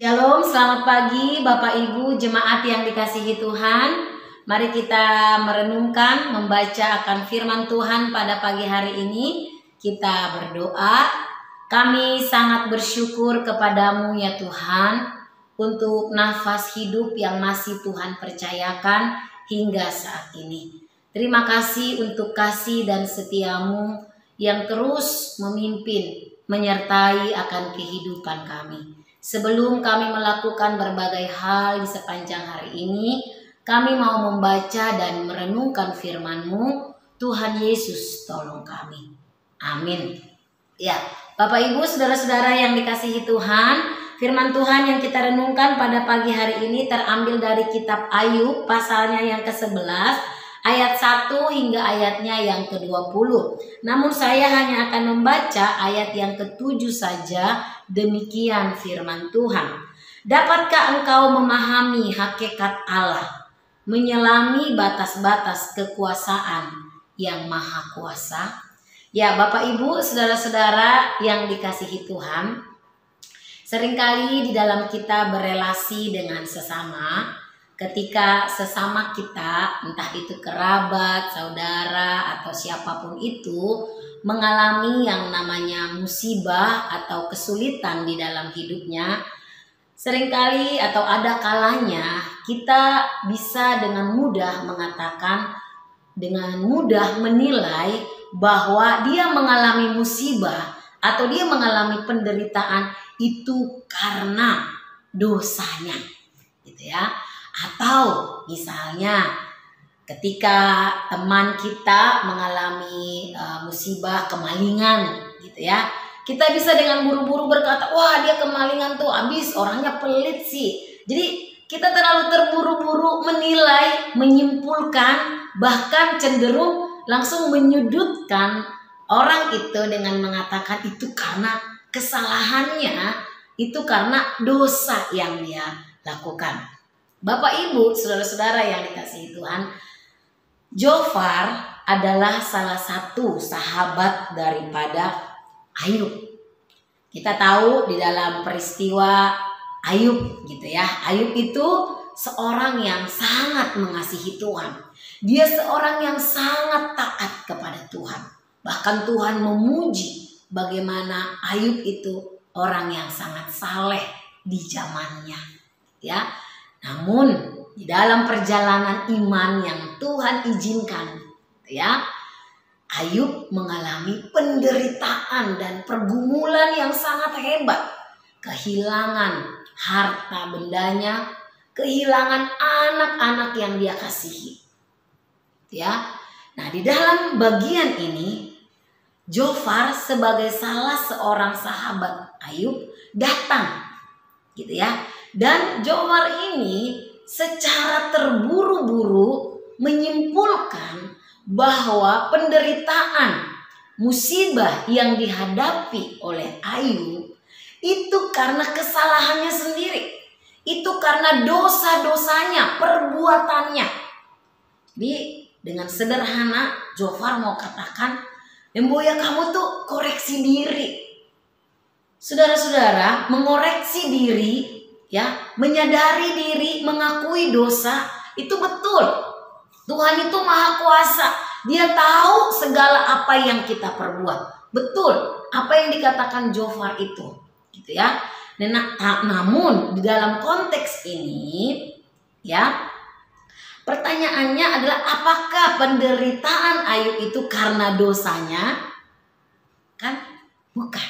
Shalom, selamat pagi Bapak Ibu jemaat yang dikasihi Tuhan. Mari kita merenungkan, membaca akan firman Tuhan pada pagi hari ini. Kita berdoa. Kami sangat bersyukur kepadamu ya Tuhan, untuk nafas hidup yang masih Tuhan percayakan hingga saat ini. Terima kasih untuk kasih dan setiamu yang terus memimpin, menyertai akan kehidupan kami. Sebelum kami melakukan berbagai hal di sepanjang hari ini, kami mau membaca dan merenungkan firman-Mu. Tuhan Yesus, tolong kami. Amin. Ya, Bapak Ibu, saudara-saudara yang dikasihi Tuhan, firman Tuhan yang kita renungkan pada pagi hari ini terambil dari kitab Ayub, pasalnya yang ke-11, ayat 1 hingga ayatnya yang ke-20. Namun saya hanya akan membaca ayat yang ke-7 saja. Demikian firman Tuhan. Dapatkah engkau memahami hakikat Allah, menyelami batas-batas kekuasaan yang maha kuasa? Ya Bapak Ibu, saudara-saudara yang dikasihi Tuhan, seringkali di dalam kita berelasi dengan sesama, ketika sesama kita, entah itu kerabat, saudara, atau siapapun itu, mengalami yang namanya musibah atau kesulitan di dalam hidupnya, seringkali atau ada kalanya kita bisa dengan mudah mengatakan, dengan mudah menilai bahwa dia mengalami musibah atau dia mengalami penderitaan itu karena dosanya, gitu ya. Atau misalnya ketika teman kita mengalami musibah kemalingan, gitu ya, kita bisa dengan buru-buru berkata, wah dia kemalingan tuh, habis orangnya pelit sih. Jadi kita terlalu terburu-buru menilai, menyimpulkan, bahkan cenderung langsung menyudutkan orang itu dengan mengatakan itu karena kesalahannya, itu karena dosa yang dia lakukan. Bapak Ibu, saudara-saudara yang dikasihi Tuhan, Zofar adalah salah satu sahabat daripada Ayub. Kita tahu di dalam peristiwa Ayub, gitu ya. Ayub itu seorang yang sangat mengasihi Tuhan. Dia seorang yang sangat taat kepada Tuhan. Bahkan Tuhan memuji bagaimana Ayub itu orang yang sangat saleh di zamannya, ya. Namun di dalam perjalanan iman yang Tuhan izinkan, ya, Ayub mengalami penderitaan dan pergumulan yang sangat hebat. Kehilangan harta bendanya, kehilangan anak-anak yang dia kasihi, ya. Nah, di dalam bagian ini Zofar sebagai salah seorang sahabat Ayub datang, gitu ya. Dan Zofar ini secara terburu-buru menyimpulkan bahwa penderitaan musibah yang dihadapi oleh Ayub itu karena kesalahannya sendiri. Itu karena dosa-dosanya, perbuatannya. Jadi dengan sederhana Zofar mau katakan, Emboya kamu tuh koreksi diri. Saudara-saudara, mengoreksi diri, ya, menyadari diri, mengakui dosa, itu betul. Tuhan itu maha kuasa. Dia tahu segala apa yang kita perbuat. Betul apa yang dikatakan Zofar itu, gitu ya. Namun di dalam konteks ini, ya, pertanyaannya adalah apakah penderitaan Ayub itu karena dosanya? Kan bukan,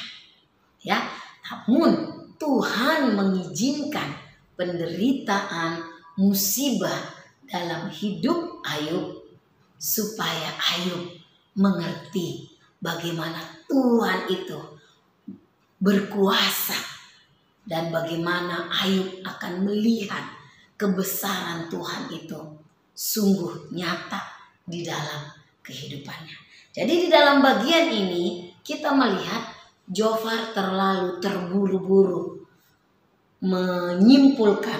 ya. Namun Tuhan mengizinkan penderitaan, musibah dalam hidup Ayub supaya Ayub mengerti bagaimana Tuhan itu berkuasa dan bagaimana Ayub akan melihat kebesaran Tuhan itu sungguh nyata di dalam kehidupannya. Jadi di dalam bagian ini kita melihat Zofar terlalu terburu-buru menyimpulkan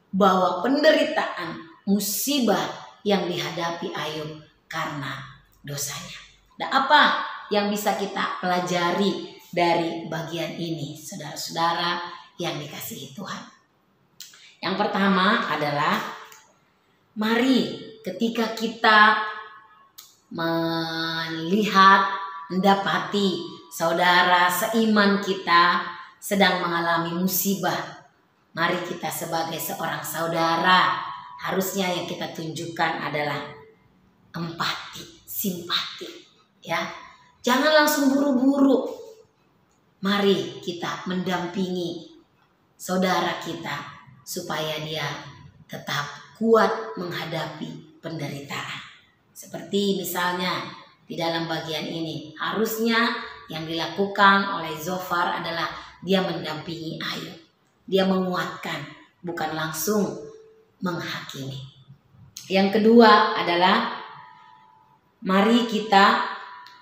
bahwa penderitaan, musibah yang dihadapi Ayub karena dosanya. Dan apa yang bisa kita pelajari dari bagian ini, saudara-saudara yang dikasihi Tuhan? Yang pertama adalah mari ketika kita melihat, mendapati saudara seiman kita sedang mengalami musibah, mari kita sebagai seorang saudara harusnya yang kita tunjukkan adalah empati, simpati, ya. Jangan langsung buru-buru. Mari kita mendampingi saudara kita supaya dia tetap kuat menghadapi penderitaan. Seperti misalnya di dalam bagian ini, harusnya yang dilakukan oleh Zofar adalah dia mendampingi Ayu. Dia menguatkan, bukan langsung menghakimi. Yang kedua adalah mari kita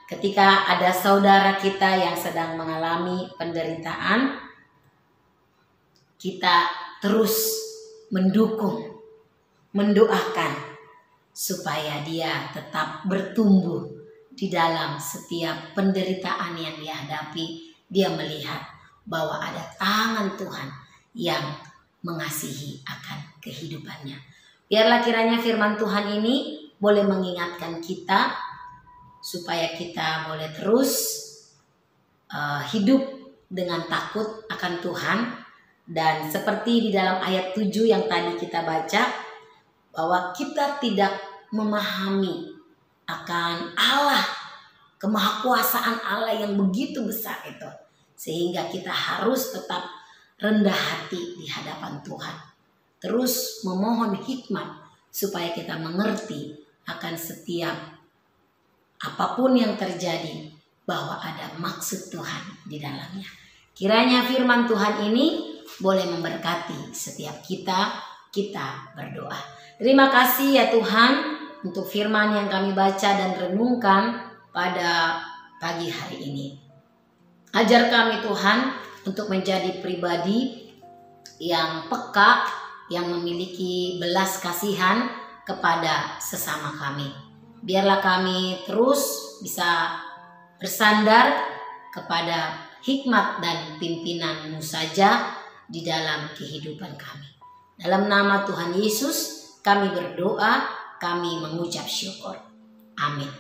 ketika ada saudara kita yang sedang mengalami penderitaan, kita terus mendukung, mendoakan supaya dia tetap bertumbuh di dalam setiap penderitaan yang dihadapi. Dia melihat bahwa ada tangan Tuhan yang mengasihi akan kehidupannya. Biarlah kiranya firman Tuhan ini boleh mengingatkan kita supaya kita boleh terus hidup dengan takut akan Tuhan. Dan seperti di dalam ayat 7 yang tadi kita baca, bahwa kita tidak memahami akan Allah, kemahakuasaan Allah yang begitu besar itu, sehingga kita harus tetap rendah hati di hadapan Tuhan, terus memohon hikmat supaya kita mengerti akan setiap apapun yang terjadi bahwa ada maksud Tuhan di dalamnya. Kiranya firman Tuhan ini boleh memberkati setiap kita berdoa. Terima kasih ya Tuhan untuk firman yang kami baca dan renungkan pada pagi hari ini. Ajar kami Tuhan untuk menjadi pribadi yang peka, yang memiliki belas kasihan kepada sesama kami. Biarlah kami terus bisa bersandar kepada hikmat dan pimpinan-Mu saja di dalam kehidupan kami. Dalam nama Tuhan Yesus kami berdoa, kami mengucap syukur. Amin.